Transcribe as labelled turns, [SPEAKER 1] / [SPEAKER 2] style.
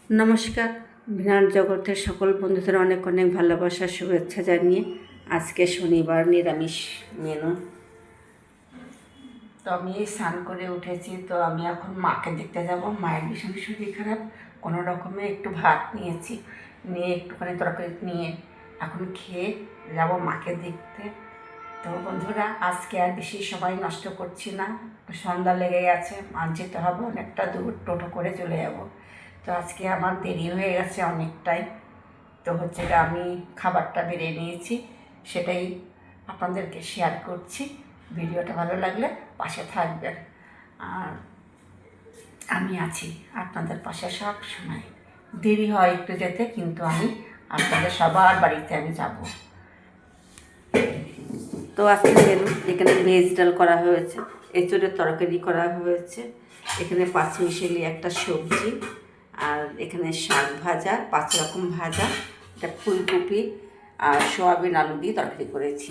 [SPEAKER 1] নমস্কার। বিরাট জগতের সকল বন্ধুদের অনেক অনেক ভালোবাসা শুভেচ্ছা জানিয়ে আজকে শনিবার নিরামিষ মেনু। তো আমি স্নান করে উঠেছি, তো আমি এখন মাকে দেখতে যাব। মায়ের ভীষণ শরীর খারাপ, কোনো রকমে একটু ভাত নিয়েছি, নিয়ে একটুখানি তরকারি নিয়ে এখন খেয়ে যাব মাকে দেখতে। তো বন্ধুরা, আজকে আর বেশি সময় নষ্ট করছি না, সন্ধ্যা লেগে গেছে, মাছ যেতে হবে অনেকটা দূর, টোটো করে চলে যাব। তো আজকে আমার দেরি হয়ে গেছে অনেকটাই। তো হচ্ছে আমি খাবারটা বেড়ে নিয়েছি, সেটাই আপনাদেরকে শেয়ার করছি। ভিডিওটা ভালো লাগলে পাশে থাকবেন, আর আমি আছি আপনাদের পাশে সব সময়। দেরি হয় একটু যেতে, কিন্তু আমি আপনাদের সবার বাড়িতে আমি যাব। তো আজকে মেনু, এখানে ভেজ ডাল করা হয়েছে, এঁচোড়ের তরকারি করা হয়েছে, এখানে পাঁচমিশালি একটা সবজি, আর এখানে শাক ভাজা, 5 রকম ভাজা, এটা ফুলকপি আর সোয়াবিন আলু দিয়ে তরকারি করেছি।